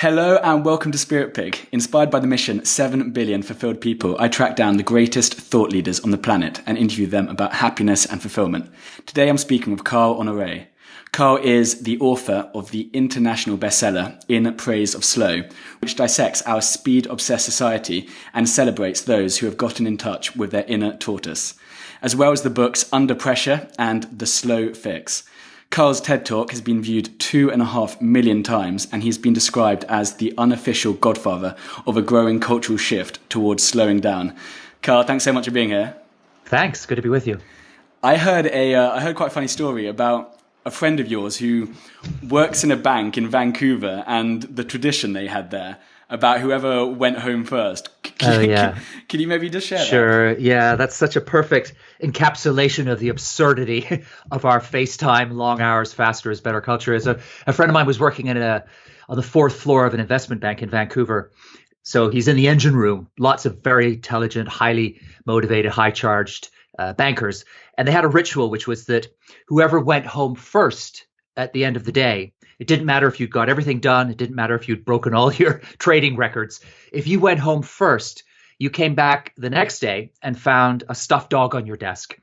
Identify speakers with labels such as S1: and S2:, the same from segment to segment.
S1: Hello and welcome to Spirit Pig. Inspired by the mission 7 billion fulfilled people, I track down the greatest thought leaders on the planet and interview them about happiness and fulfillment. Today I'm speaking with Carl Honoré. Carl is the author of the international bestseller In Praise of Slow, which dissects our speed-obsessed society and celebrates those who have gotten in touch with their inner tortoise, as well as the books Under Pressure and The Slow Fix. Carl's TED Talk has been viewed 2.5 million times, and he's been described as the unofficial godfather of a growing cultural shift towards slowing down. Carl, thanks so much for being here.
S2: Thanks. Good to be with you.
S1: I heard quite a funny story about a friend of yours who works in a bank in Vancouver and the tradition they had there about whoever went home first. Can you maybe just share that?
S2: Sure. Yeah, that's such a perfect encapsulation of the absurdity of our FaceTime, long hours, faster is better culture. As a friend of mine was working on the fourth floor of an investment bank in Vancouver. So he's in the engine room, lots of very intelligent, highly motivated, high-charged bankers. And they had a ritual, which was that whoever went home first at the end of the day, it didn't matter if you'd got everything done. It didn't matter if you'd broken all your trading records. If you went home first, you came back the next day and found a stuffed dog on your desk.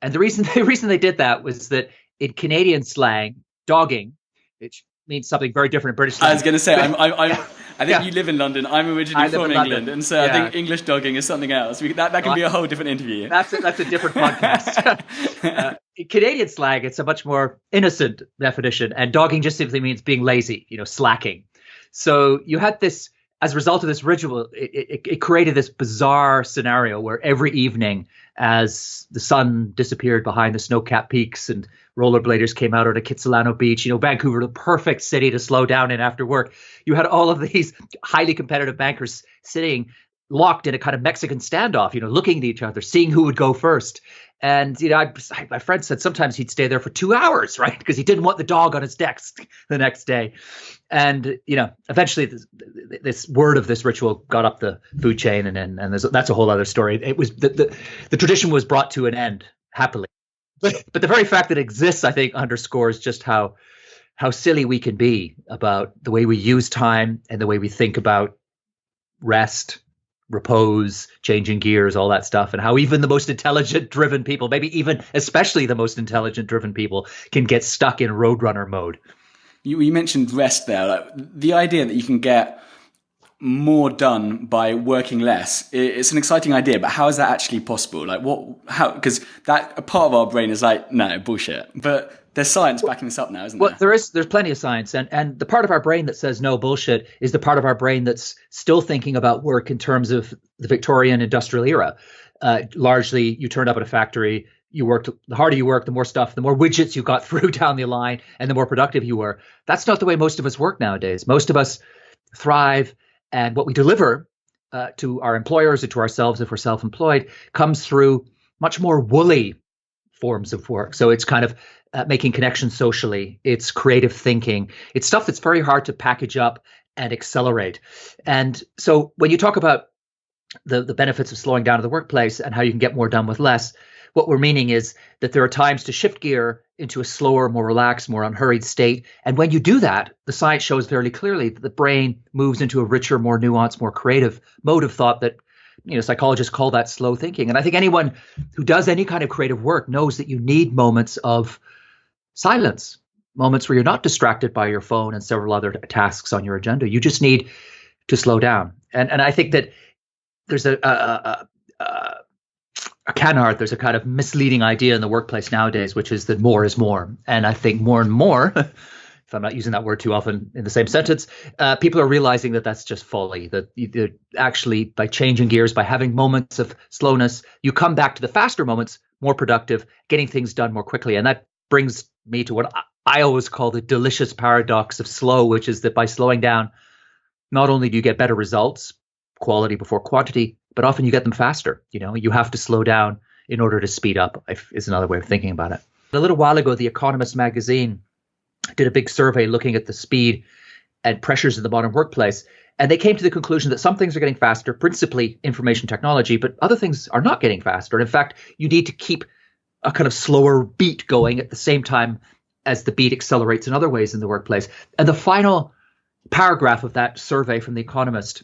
S2: And the reason they did that was that in Canadian slang, dogging, which means something very different in British slang.
S1: I was going to say, I think you live in London. I'm originally from England, and so I think English dogging is something else. That can be a whole different interview.
S2: That's a different podcast. In Canadian slang, it's a much more innocent definition, and dogging just simply means being lazy, slacking. So you had this, as a result of this ritual, it created this bizarre scenario where every evening, as the sun disappeared behind the snow-capped peaks and rollerbladers came out at Kitsilano Beach, Vancouver, the perfect city to slow down in after work, you had all of these highly competitive bankers sitting locked in a kind of Mexican standoff, looking at each other, seeing who would go first. And, my friend said sometimes he'd stay there for 2 hours, right? Because he didn't want the dog on his desk the next day. And, eventually this word of this ritual got up the food chain, and that's a whole other story. It was the tradition was brought to an end happily. But the very fact that it exists, I think, underscores just how silly we can be about the way we use time and the way we think about rest, repose, changing gears, all that stuff, and how even the most intelligent driven people, maybe even especially the most intelligent driven people, can get stuck in roadrunner mode.
S1: You mentioned rest there. Like, the idea that you can get more done by working less, it's an exciting idea, but how is that actually possible? Like because that a part of our brain is like, no, bullshit. But there's science backing this up now, isn't there?
S2: Well, there's plenty of science. And the part of our brain that says no bullshit is the part of our brain that's still thinking about work in terms of the Victorian industrial era. Largely, you turned up at a factory, you worked, the harder you work, the more widgets you got through down the line, and the more productive you were. That's not the way most of us work nowadays. Most of us thrive, and what we deliver to our employers or to ourselves if we're self-employed comes through much more woolly forms of work. So it's kind of making connections socially. It's creative thinking. It's stuff that's very hard to package up and accelerate. And so when you talk about the benefits of slowing down in the workplace and how you can get more done with less, what we're meaning is that there are times to shift gear into a slower, more relaxed, more unhurried state. And when you do that, the science shows very clearly that the brain moves into a richer, more nuanced, more creative mode of thought that psychologists call that slow thinking. And I think anyone who does any kind of creative work knows that you need moments of silence, moments where you're not distracted by your phone and several other tasks on your agenda. You just need to slow down. And I think that there's a canard, there's a kind of misleading idea in the workplace nowadays, which is that more is more. And I think more and more, if I'm not using that word too often in the same sentence, people are realizing that that's just folly, that actually by changing gears, by having moments of slowness, you come back to the faster moments, more productive, getting things done more quickly. And that brings me to what I always call the delicious paradox of slow, which is that by slowing down, not only do you get better results, quality before quantity, but often you get them faster. You have to slow down in order to speed up, is another way of thinking about it. A little while ago, The Economist magazine did a big survey looking at the speed and pressures in the modern workplace. And they came to the conclusion that some things are getting faster, principally information technology, but other things are not getting faster. And in fact, you need to keep a kind of slower beat going at the same time as the beat accelerates in other ways in the workplace. And the final paragraph of that survey from The Economist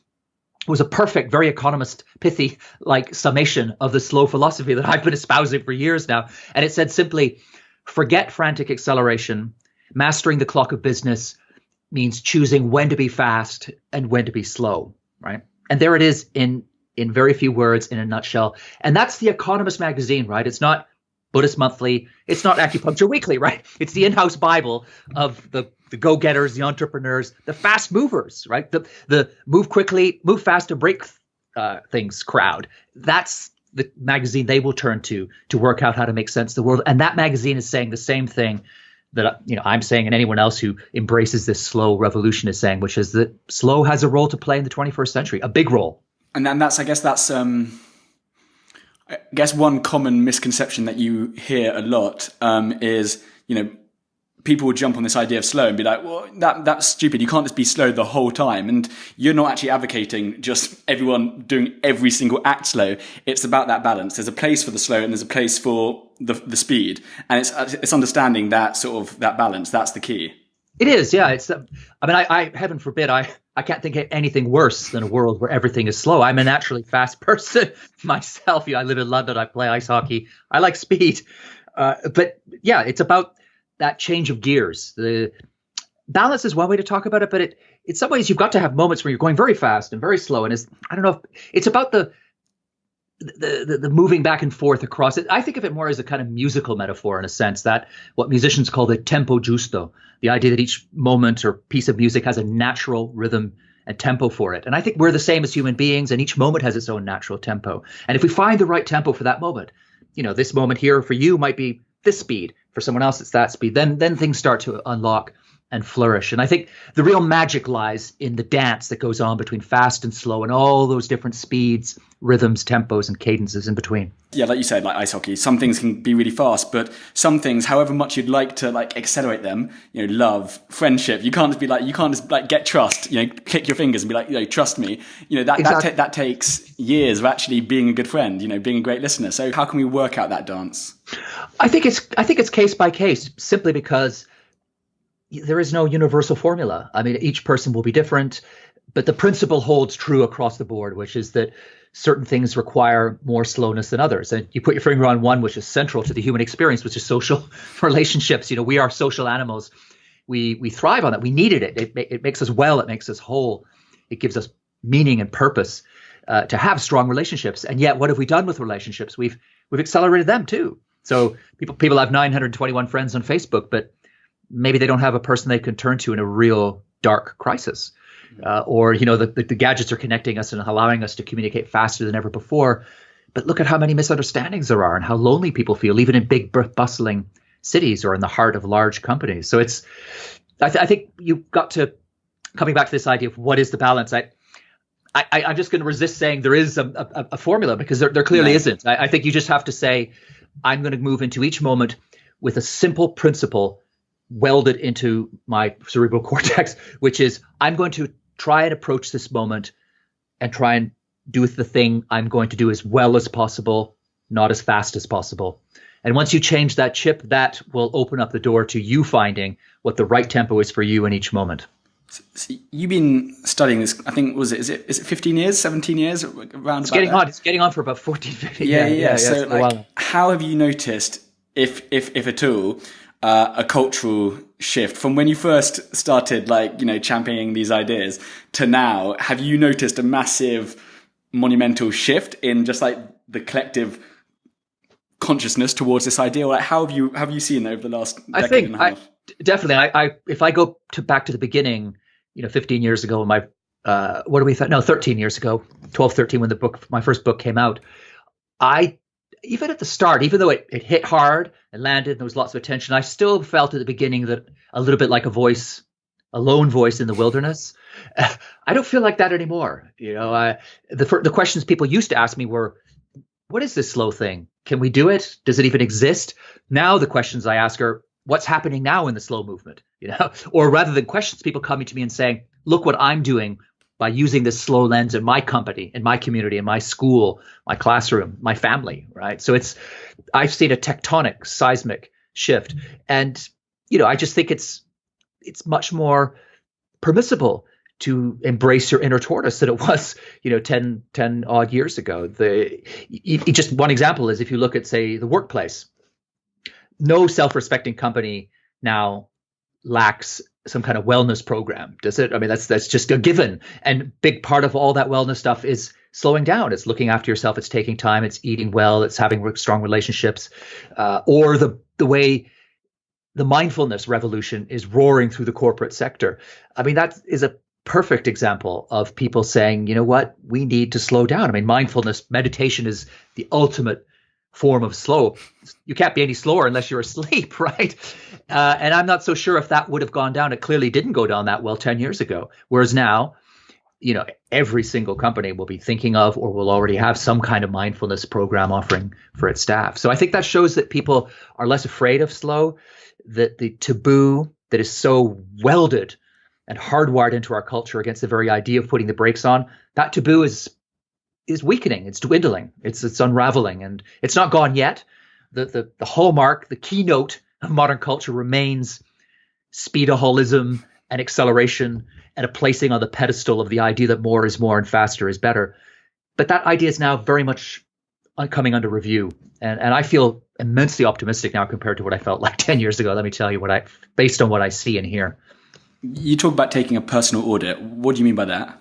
S2: was a perfect, very economist, pithy like summation of the slow philosophy that I've been espousing for years now. And it said simply, forget frantic acceleration. Mastering the clock of business means choosing when to be fast and when to be slow, right? And there it is in very few words, in a nutshell. And that's The Economist magazine, right? It's not Buddhist Monthly. It's not Acupuncture Weekly, right? It's the in-house Bible of the go-getters, the entrepreneurs, the fast movers, right? The move quickly, move fast to break things crowd. That's the magazine they will turn to work out how to make sense of the world. And that magazine is saying the same thing that I'm saying, and anyone else who embraces this slow revolution is saying, which is that slow has a role to play in the 21st century, a big role.
S1: And then that's I guess one common misconception that you hear a lot is, people will jump on this idea of slow and be like, well, that's stupid. You can't just be slow the whole time. And you're not actually advocating just everyone doing every single act slow. It's about that balance. There's a place for the slow and there's a place for the speed. And it's understanding that sort of that balance. That's the key.
S2: It is, yeah. It's. I heaven forbid, I can't think of anything worse than a world where everything is slow. I'm a naturally fast person myself. I live in London. I play ice hockey. I like speed, but yeah, it's about that change of gears. The balance is one way to talk about it, but in some ways, you've got to have moments where you're going very fast and very slow. And I don't know if it's about the moving back and forth across it. I think of it more as a kind of musical metaphor, in a sense, that what musicians call the tempo giusto, the idea that each moment or piece of music has a natural rhythm and tempo for it. And I think we're the same as human beings, and each moment has its own natural tempo. And if we find the right tempo for that moment, this moment here for you might be this speed, for someone else it's that speed, then things start to unlock and flourish. And I think the real magic lies in the dance that goes on between fast and slow and all those different speeds, rhythms, tempos, and cadences in between.
S1: Yeah, like you said, like ice hockey, some things can be really fast, but some things, however much you'd like to accelerate them, love, friendship, you can't just get trust, click your fingers and be like, trust me. Exactly. That takes years of actually being a good friend, being a great listener. So how can we work out that dance?
S2: I think it's case by case, simply because there is no universal formula. I mean, each person will be different, but the principle holds true across the board, which is that certain things require more slowness than others. And you put your finger on one, which is central to the human experience, which is social relationships. We are social animals. We thrive on that. We needed it. It makes us well. It makes us whole. It gives us meaning and purpose to have strong relationships. And yet, what have we done with relationships? We've accelerated them too. So people have 921 friends on Facebook, but maybe they don't have a person they can turn to in a real dark crisis. Or the gadgets are connecting us and allowing us to communicate faster than ever before. But look at how many misunderstandings there are and how lonely people feel, even in big, bustling cities or in the heart of large companies. So I think you've got to, coming back to this idea of what is the balance, I'm just going to resist saying there is a formula, because there clearly isn't. I think you just have to say, I'm going to move into each moment with a simple principle welded into my cerebral cortex, which is I'm going to try and approach this moment and try and do the thing I'm going to do as well as possible, not as fast as possible. And once you change that chip, that will open up the door to you finding what the right tempo is for you in each moment.
S1: So you've been studying this, I think, is it 15 years, 17 years? Around
S2: It's getting on for about 14, 15 years.
S1: Yeah. So how have you noticed, if at all, a cultural shift from when you first started, championing these ideas to now? Have you noticed a massive, monumental shift in just the collective consciousness towards this idea? Or how have you seen that over the last decade and a half?
S2: Definitely. If I go back to the beginning, 15 years ago, 13 years ago, 12, 13, when my first book came out, even at the start, even though it hit hard and landed and there was lots of attention, I still felt at the beginning that a little bit like a lone voice in the wilderness. I don't feel like that anymore. The questions people used to ask me were, what is this slow thing? Can we do it? Does it even exist? Now the questions I ask are, what's happening now in the slow movement? Or rather than questions, people coming to me and saying, look what I'm doing by using this slow lens in my company, in my community, in my school, my classroom, my family, right? So I've seen a tectonic, seismic shift. And, I just think it's much more permissible to embrace your inner tortoise than it was, 10 odd years ago. Just one example is if you look at, say, the workplace, no self-respecting company now lacks some kind of wellness program, does it? I mean, that's just a given. And big part of all that wellness stuff is slowing down. It's looking after yourself. It's taking time. It's eating well. It's having strong relationships. Or the way the mindfulness revolution is roaring through the corporate sector. I mean, that is a perfect example of people saying, you know what, we need to slow down. I mean, mindfulness, meditation is the ultimate form of slow. You can't be any slower unless you're asleep, right? And I'm not so sure if that would have gone down. It clearly didn't go down that well 10 years ago. Whereas now, every single company will be thinking of or will already have some kind of mindfulness program offering for its staff. So I think that shows that people are less afraid of slow, that the taboo that is so welded and hardwired into our culture against the very idea of putting the brakes on, that taboo is weakening, it's dwindling, it's unraveling, and it's not gone yet. The hallmark, the keynote of modern culture remains speedaholism and acceleration and a placing on the pedestal of the idea that more is more and faster is better. But that idea is now very much coming under review. And I feel immensely optimistic now compared to what I felt like 10 years ago. Let me tell you based on what I see and hear.
S1: You talk about taking a personal audit. What do you mean by that?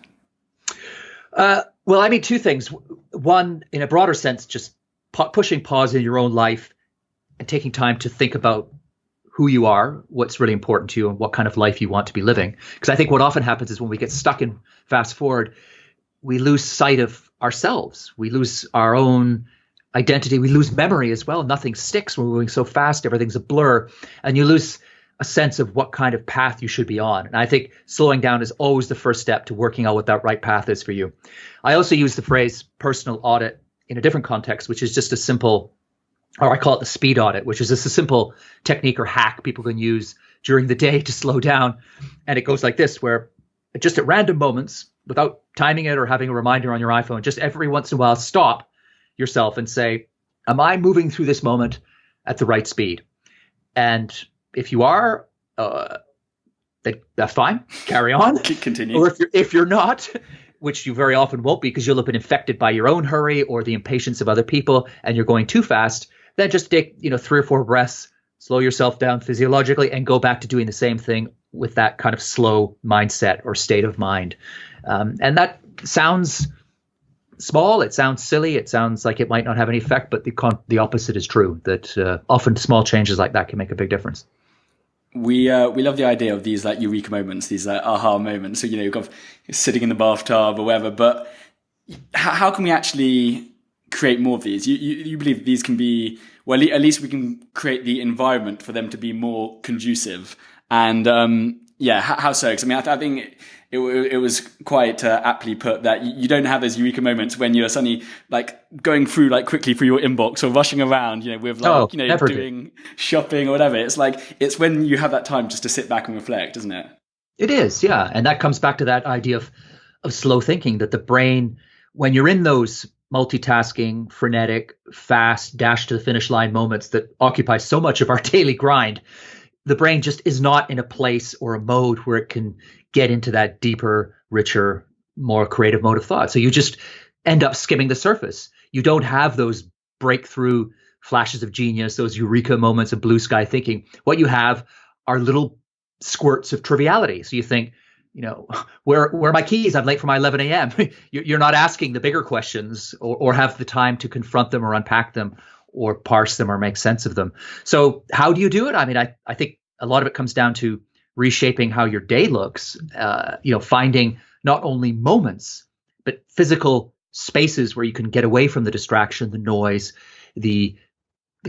S2: Well, I mean, two things. One, in a broader sense, just pushing pause in your own life and taking time to think about who you are, what's really important to you, and what kind of life you want to be living. Because I think what often happens is when we get stuck in fast forward, we lose sight of ourselves. We lose our own identity. We lose memory as well. Nothing sticks. We're moving so fast. Everything's a blur. And you lose a sense of what kind of path you should be on. And I think slowing down is always the first step to working out what that right path is for you. I also use the phrase personal audit in a different context, which is just a simple, or I call it the speed audit, which is just a simple technique or hack people can use during the day to slow down. And it goes like this, where just at random moments, without timing it or having a reminder on your iPhone, just every once in a while, stop yourself and say, am I moving through this moment at the right speed? And if you are, that's fine. Carry on.
S1: Continue.
S2: Or if you're not, which you very often won't be because you'll have been infected by your own hurry or the impatience of other people and you're going too fast, then just take 3 or 4 breaths, slow yourself down physiologically and go back to doing the same thing with that kind of slow mindset or state of mind. And that sounds small, it sounds silly, it sounds like it might not have any effect, but the opposite is true, that often small changes like that can make a big difference.
S1: We love the idea of these like Eureka moments, these like aha moments. So, you're kind of sitting in the bathtub or whatever, but how can we actually create more of these? You believe these can be, well, at least we can create the environment for them to be more conducive. And how so? Because I think it was quite aptly put that you don't have those Eureka moments when you're suddenly like going through like quickly through your inbox or rushing around, with like, doing shopping or whatever. It's like, it's when you have that time just to sit back and reflect, isn't it?
S2: It is, yeah. And that comes back to that idea of slow thinking, that the brain, when you're in those multitasking, frenetic, fast, dash to the finish line moments that occupy so much of our daily grind, the brain just is not in a place or a mode where it can get into that deeper, richer, more creative mode of thought. So you just end up skimming the surface. You don't have those breakthrough flashes of genius, those eureka moments of blue sky thinking. What you have are little squirts of triviality. So you think, where are my keys? I'm late for my 11 a.m. You're not asking the bigger questions or have the time to confront them or unpack them or parse them or make sense of them. So how do you do it? I mean, I think a lot of it comes down to reshaping how your day looks, finding not only moments, but physical spaces where you can get away from the distraction, the noise, the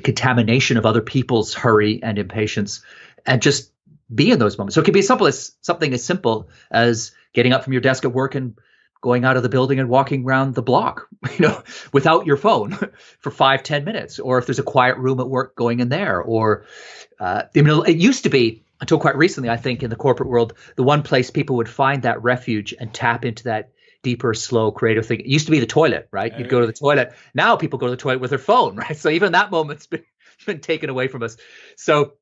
S2: contamination of other people's hurry and impatience, and just be in those moments. So it can be something as simple as getting up from your desk at work and going out of the building and walking around the block, without your phone for 5-10 minutes. Or if there's a quiet room at work, going in there. Or it used to be, until quite recently, I think, in the corporate world, the one place people would find that refuge and tap into that deeper, slow, creative thing. It used to be the toilet, right? You'd go to the toilet. Now people go to the toilet with their phone, right? So even that moment's been taken away from us. So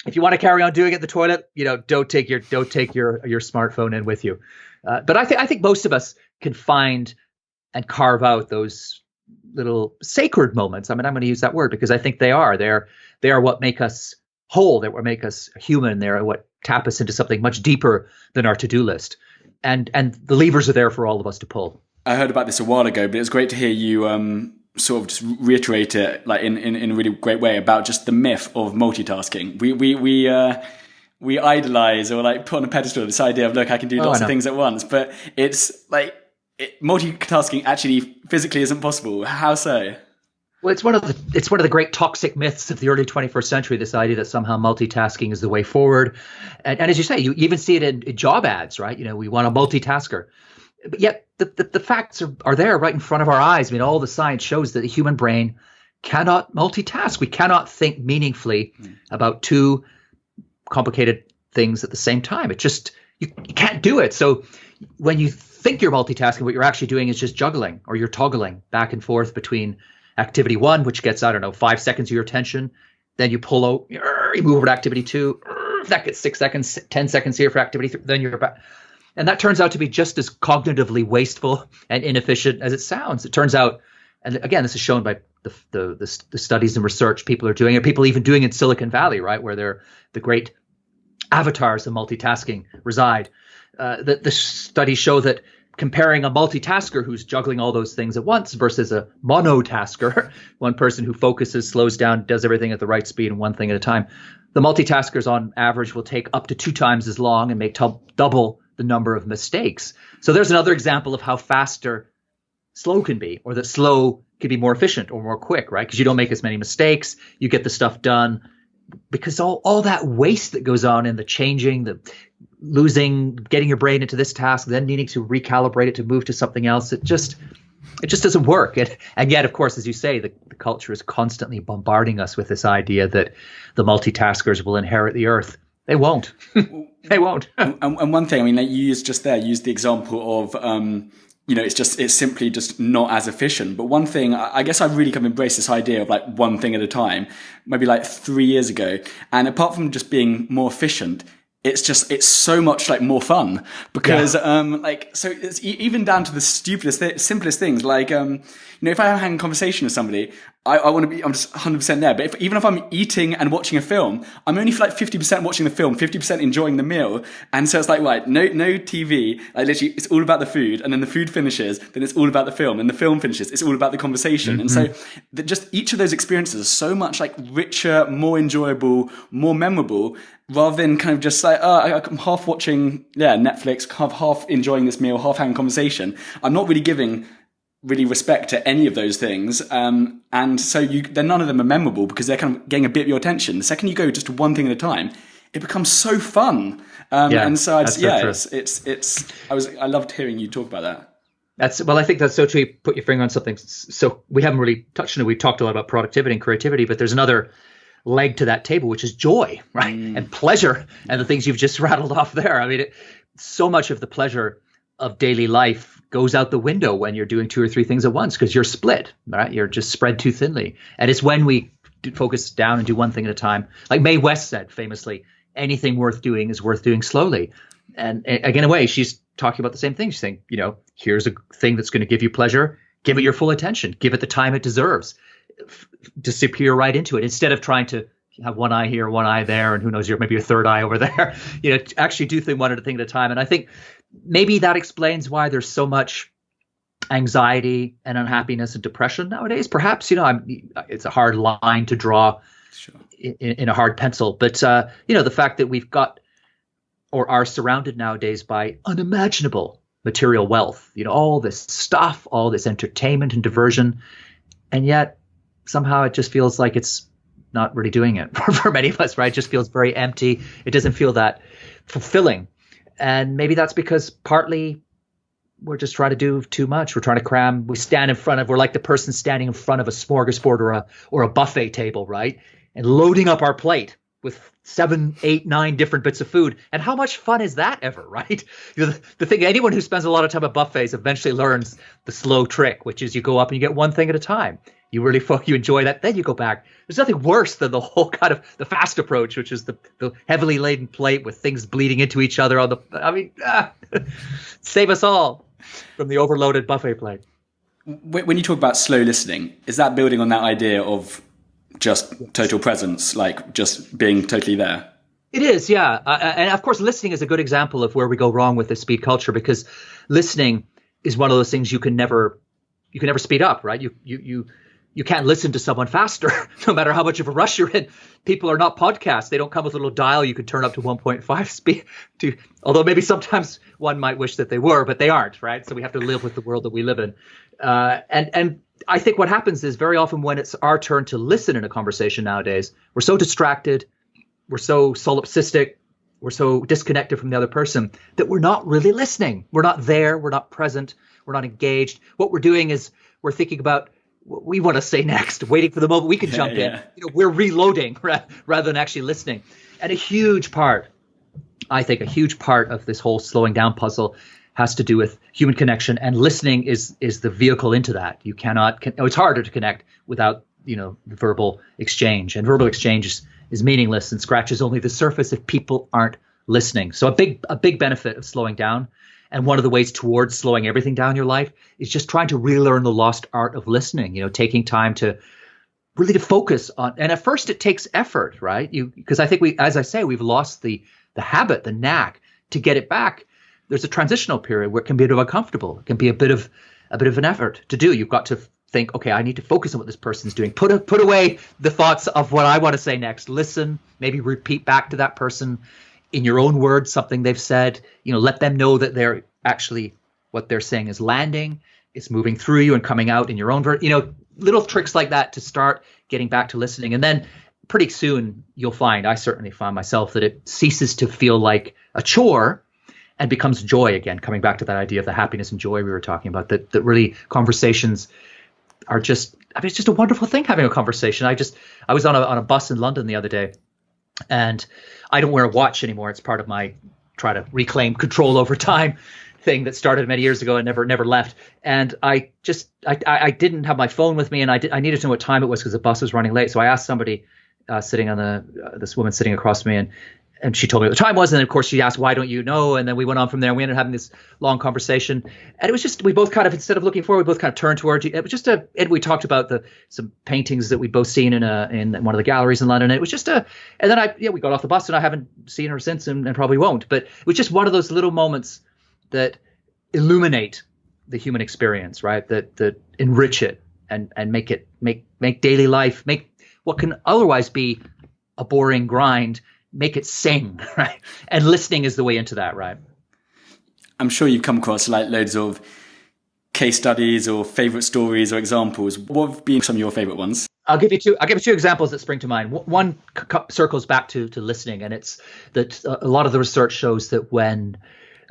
S2: if you want to carry on doing it in the toilet, don't take your smartphone in with you. But I think most of us can find and carve out those little sacred moments. I mean, I'm going to use that word because I think they are. They are what make us whole. They're what make us human. They're what tap us into something much deeper than our to-do list. And the levers are there for all of us to pull. I
S1: heard about this a while ago, but it was great to hear you sort of just reiterate it like in a really great way about just the myth of multitasking. We idolize or like put on a pedestal this idea of, look, I can do lots of things at once, but it's like multitasking actually physically isn't possible. How so?
S2: Well, it's one of the great toxic myths of the early 21st century, this idea that somehow multitasking is the way forward. And as you say, you even see it in job ads, right? You know, we want a multitasker. But yet the facts are there right in front of our eyes. I mean, all the science shows that the human brain cannot multitask. We cannot think meaningfully about two complicated things at the same time. It just, you can't do it. So when you think you're multitasking, what you're actually doing is just juggling, or you're toggling back and forth between activity one, which gets, 5 seconds of your attention. Then you pull out, you move over to activity two. That gets 6 seconds, 10 seconds here for activity three. Then you're back. And that turns out to be just as cognitively wasteful and inefficient as it sounds. It turns out, and again, this is shown by the studies and research people are doing, and people even doing in Silicon Valley, right, where they're the great avatars of multitasking reside. The studies show that comparing a multitasker who's juggling all those things at once versus a monotasker, one person who focuses, slows down, does everything at the right speed and one thing at a time, the multitaskers on average will take up to 2 times as long and make double the number of mistakes. So there's another example of how faster slow can be, or that slow can be more efficient or more quick, right? Because you don't make as many mistakes, you get the stuff done. Because all that waste that goes on in the changing, the losing, getting your brain into this task, then needing to recalibrate it to move to something else, it just doesn't work. And yet, of course, as you say, the culture is constantly bombarding us with this idea that the multitaskers will inherit the earth. They won't. They won't.
S1: And one thing, I mean, like you used the example of, it's simply just not as efficient. But one thing, I guess I really kind of embraced this idea of like one thing at a time, maybe like 3 years ago. And apart from just being more efficient, it's so much like more fun because, so it's even down to the simplest things. Like, if I'm having a conversation with somebody, I want to be, I'm just 100% there. But even if I'm eating and watching a film, I'm only for like 50% watching the film, 50% enjoying the meal. And so it's like, right, no TV, like literally it's all about the food. And then the food finishes, then it's all about the film. And the film finishes, it's all about the conversation. Mm-hmm. And so just each of those experiences are so much like richer, more enjoyable, more memorable, rather than kind of just like, I'm half watching, Netflix, half enjoying this meal, half having conversation. I'm not really giving really respect to any of those things. And so then none of them are memorable because they're kind of getting a bit of your attention. The second you go just to one thing at a time, it becomes so fun. And so I loved hearing you talk about that.
S2: I think that's so true. You put your finger on something. So we haven't really touched on it. We've talked a lot about productivity and creativity, but there's another leg to that table, which is joy, right? And pleasure, and the things you've just rattled off there. I mean, so much of the pleasure of daily life goes out the window when you're doing 2 or 3 things at once because you're split, right? You're just spread too thinly. And it's when we focus down and do one thing at a time. Like Mae West said famously, anything worth doing is worth doing slowly. And again, in a way, she's talking about the same thing. She's saying, here's a thing that's going to give you pleasure. Give it your full attention. Give it the time it deserves. Disappear right into it instead of trying to have one eye here, one eye there, and who knows, maybe your third eye over there. Actually do one thing at a time. And I think maybe that explains why there's so much anxiety and unhappiness and depression nowadays. Perhaps it's a hard line to draw in a hard pencil, but the fact that we've got or are surrounded nowadays by unimaginable material wealth, all this stuff, all this entertainment and diversion, and yet somehow it just feels like it's not really doing it for many of us, right? It just feels very empty. It doesn't feel that fulfilling. And maybe that's because partly we're just trying to do too much. We're trying to cram. We're like the person standing in front of a smorgasbord or a buffet table, right? And loading up our plate with 7, 8, 9 different bits of food. And how much fun is that ever, right? The thing, anyone who spends a lot of time at buffets eventually learns the slow trick, which is you go up and you get one thing at a time. You really you enjoy that. Then you go back. There's nothing worse than the whole kind of the fast approach, which is the heavily laden plate with things bleeding into each other on the. I mean, save us all from the overloaded buffet plate.
S1: When you talk about slow listening, is that building on that idea of just total presence, like just being totally there?
S2: It is, yeah. And of course, listening is a good example of where we go wrong with the speed culture, because listening is one of those things you can never speed up, right? You can't listen to someone faster, no matter how much of a rush you're in. People are not podcasts. They don't come with a little dial you can turn up to 1.5 speed. Although maybe sometimes one might wish that they were, but they aren't, right? So we have to live with the world that we live in. And I think what happens is very often when it's our turn to listen in a conversation nowadays, we're so distracted, we're so solipsistic, we're so disconnected from the other person that we're not really listening. We're not there. We're not present. We're not engaged. What we're doing is we're thinking about what we want to say next, waiting for the moment we can jump in. We're reloading rather than actually listening. And a huge part of this whole slowing down puzzle has to do with human connection, and listening is the vehicle into that. You cannot. It's harder to connect without verbal exchange, and verbal exchange is meaningless and scratches only the surface if people aren't listening. So a big benefit of slowing down, and one of the ways towards slowing everything down in your life, is just trying to relearn the lost art of listening. Taking time to really to focus on. And at first, it takes effort, right? Because I think we've lost the habit, the knack. To get it back, there's a transitional period where it can be a bit uncomfortable. It can be a bit of an effort to do. You've got to think, okay, I need to focus on what this person's doing. Put away the thoughts of what I want to say next. Listen, maybe repeat back to that person in your own words something they've said. Let them know that they're actually, what they're saying is landing, it's moving through you and coming out in your own little tricks like that to start getting back to listening. And then pretty soon you'll find, I certainly find myself, that it ceases to feel like a chore and becomes joy again, coming back to that idea of the happiness and joy we were talking about, that really conversations are just, it's just a wonderful thing having a conversation. I was on a bus in London the other day, and I don't wear a watch anymore. It's part of my try to reclaim control over time thing that started many years ago and never left. And I didn't have my phone with me, and I needed to know what time it was because the bus was running late. So I asked somebody this woman sitting across from me, and she told me what the time was. And then, of course, she asked, why don't you know? And then we went on from there. And we ended up having this long conversation. And it was just, we both kind of, instead of looking forward, we both kind of turned towards you. It was just and we talked about some paintings that we'd both seen in one of the galleries in London. And it was just and then we got off the bus, and I haven't seen her since, and probably won't. But it was just one of those little moments that illuminate the human experience, right? That enrich it and make daily life, make what can otherwise be a boring grind, make it sing, right? And listening is the way into that, right?
S1: I'm sure you've come across loads of case studies or favorite stories or examples. What have been some of your favorite ones?
S2: I'll give you two examples that spring to mind. One circles back to listening, and it's that a lot of the research shows that when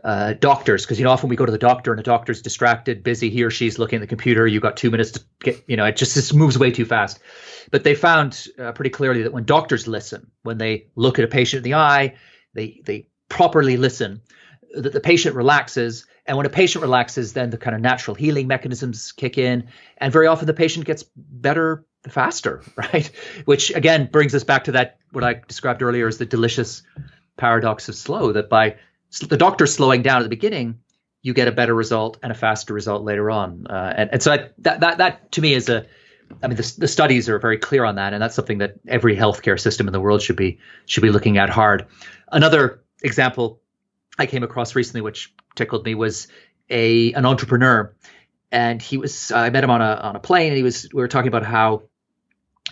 S2: doctors, because often we go to the doctor and the doctor's distracted, busy, he or she's looking at the computer, you've got 2 minutes to get, it just moves way too fast. But they found pretty clearly that when doctors listen, when they look at a patient in the eye, they properly listen, that the patient relaxes. And when a patient relaxes, then the kind of natural healing mechanisms kick in. And very often the patient gets better faster, right? Which again brings us back to that, what I described earlier as the delicious paradox of slow, that by the doctor slowing down at the beginning, you get a better result and a faster result later on. And so that to me is the studies are very clear on that. And that's something that every healthcare system in the world should be looking at hard. Another example I came across recently, which tickled me, was an entrepreneur. And I met him on a plane, and we were talking about how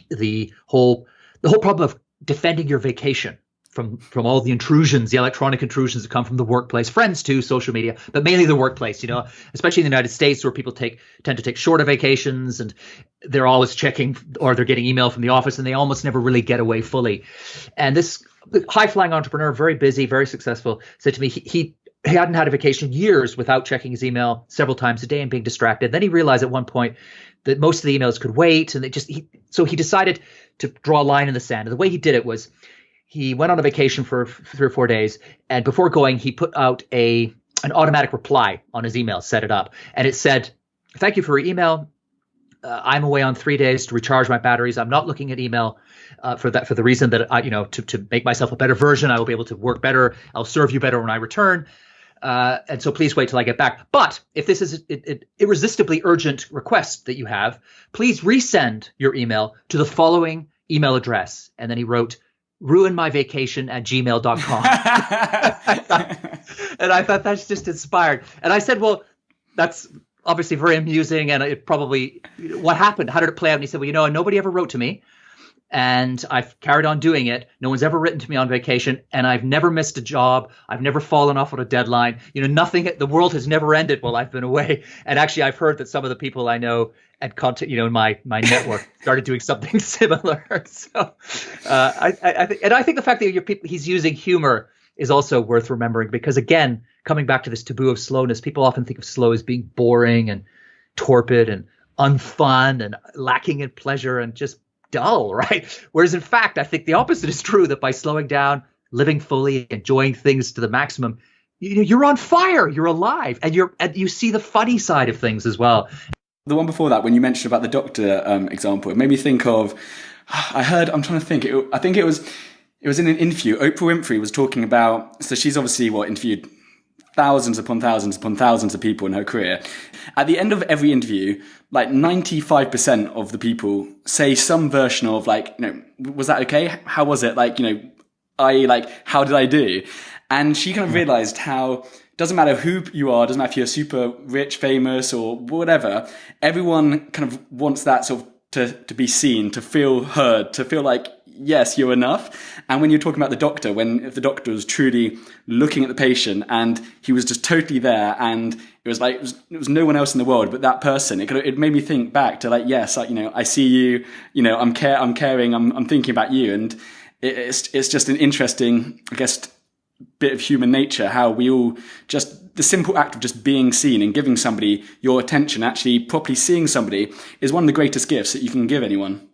S2: the whole problem of defending your vacation from all the intrusions, the electronic intrusions that come from the workplace, friends too, social media, but mainly the workplace, especially in the United States, where people tend to take shorter vacations, and they're always checking, or they're getting email from the office, and they almost never really get away fully. And this high-flying entrepreneur, very busy, very successul, said to me he hadn't had a vacation in years without checking his email several times a day and being distracted. Then he realized at one point that most of the emails could wait, and so he decided to draw a line in the sand. And the way he did it was, he went on a vacation for 3 or 4 days, and before going, he put out an automatic reply on his email, set it up, and it said, "Thank you for your email. I'm away on 3 days to recharge my batteries. I'm not looking at email for the reason that to make myself a better version. I will be able to work better. I'll serve you better when I return. And so please wait till I get back. But if this is an irresistibly urgent request that you have, please resend your email to the following email address. And then he wrote, ruinmyvacation@gmail.com. And I thought that's just inspired. And I said, well, that's obviously very amusing. And it probably, what happened? How did it play out? And he said, well, nobody ever wrote to me. And I've carried on doing it. No one's ever written to me on vacation, and I've never missed a job. I've never fallen off on a deadline. Nothing. The world has never ended while I've been away. And actually, I've heard that some of the people I know at content, in my network, started doing something similar. So, I think the fact that he's using humor is also worth remembering, because again, coming back to this taboo of slowness, people often think of slow as being boring and torpid and unfun and lacking in pleasure and just dull, right? Whereas in fact, I think the opposite is true, that by slowing down, living fully, enjoying things to the maximum, you're on fire, you're alive, and you see the funny side of things as well.
S1: The one before that, when you mentioned about the doctor example, it made me think of, I think it was in an interview. Oprah Winfrey was talking about, so she's obviously interviewed thousands upon thousands upon thousands of people in her career. At the end of every interview, 95% of the people say some version of was that okay? How was it? How did I do? And she kind of realized how it doesn't matter who you are, doesn't matter if you're super rich, famous or whatever, everyone kind of wants that sort of to be seen, to feel heard, to feel like, yes, you're enough. And when you're talking about the doctor, if the doctor was truly looking at the patient and he was just totally there, and it was it was no one else in the world but that person, it made me think back to yes, I see you, I'm caring, I'm thinking about you. And it's just an interesting, I guess, bit of human nature, how we all just, the simple act of just being seen and giving somebody your attention, actually properly seeing somebody, is one of the greatest gifts that you can give anyone.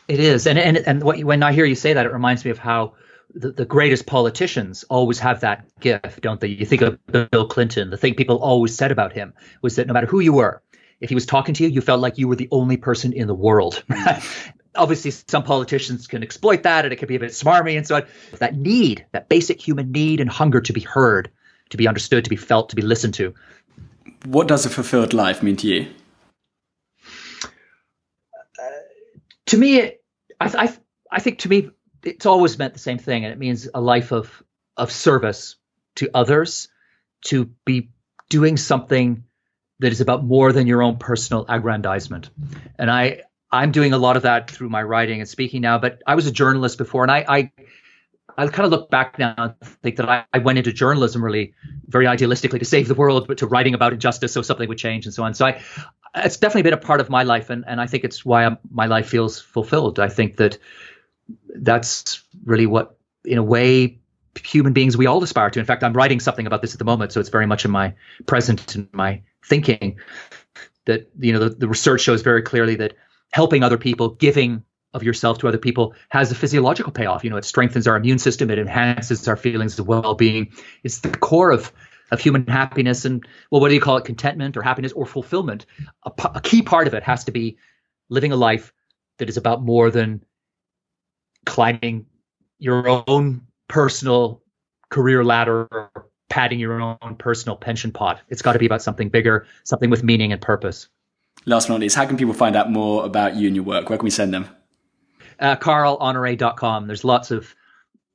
S1: It
S2: is. And when I hear you say that, it reminds me of how the greatest politicians always have that gift, don't they? You think of Bill Clinton. The thing people always said about him was that no matter who you were, if he was talking to you, you felt like you were the only person in the world. Obviously, some politicians can exploit that, and it can be a bit smarmy and so on. That need, that basic human need and hunger to be heard, to be understood, to be felt, to be listened to.
S1: What does a fulfilled life mean to you?
S2: To me, I think to me, it's always meant the same thing. And it means a life of service to others, to be doing something that is about more than your own personal aggrandizement. And I'm doing a lot of that through my writing and speaking now, but I was a journalist before, and I kind of look back now and think that I went into journalism really very idealistically to save the world, but to writing about injustice so something would change and so on. So it's definitely been a part of my life, and I think it's why my life feels fulfilled. I think that's really what, in a way, human beings we all aspire to. In fact, I'm writing something about this at the moment, so it's very much in my present and my thinking. That the research shows very clearly that helping other people, giving of yourself to other people, has a physiological payoff. It strengthens our immune system, it enhances our feelings of well-being. It's the core of human happiness, and what do you call it? Contentment or happiness or fulfillment. A key part of it has to be living a life that is about more than climbing your own personal career ladder or padding your own personal pension pot. It's got to be about something bigger, something with meaning and purpose.
S1: Last but not least, how can people find out more about you and your work? Where can we send them?
S2: carlhonoré.com. There's lots of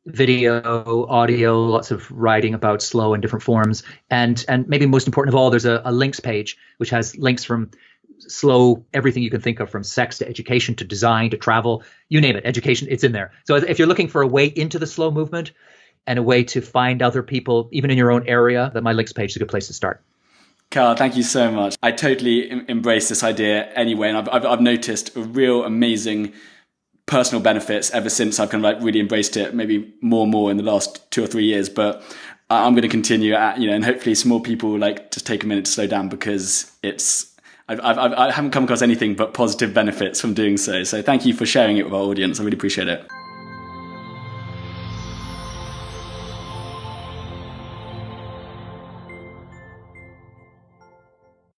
S2: video, audio, lots of writing about slow in different forms. And maybe most important of all, there's a links page, which has links from slow, everything you can think of, from sex to education to design to travel, you name it, education, it's in there. So if you're looking for a way into the slow movement and a way to find other people, even in your own area, then my links page is a good place to start.
S1: Carl, thank you so much. I totally embrace this idea anyway, and I've noticed a real amazing personal benefits ever since I've kind of really embraced it, maybe more and more in the last 2 or 3 years. But I'm going to continue and hopefully some more people just take a minute to slow down, because I haven't come across anything but positive benefits from doing so. So thank you for sharing it with our audience. I really appreciate it.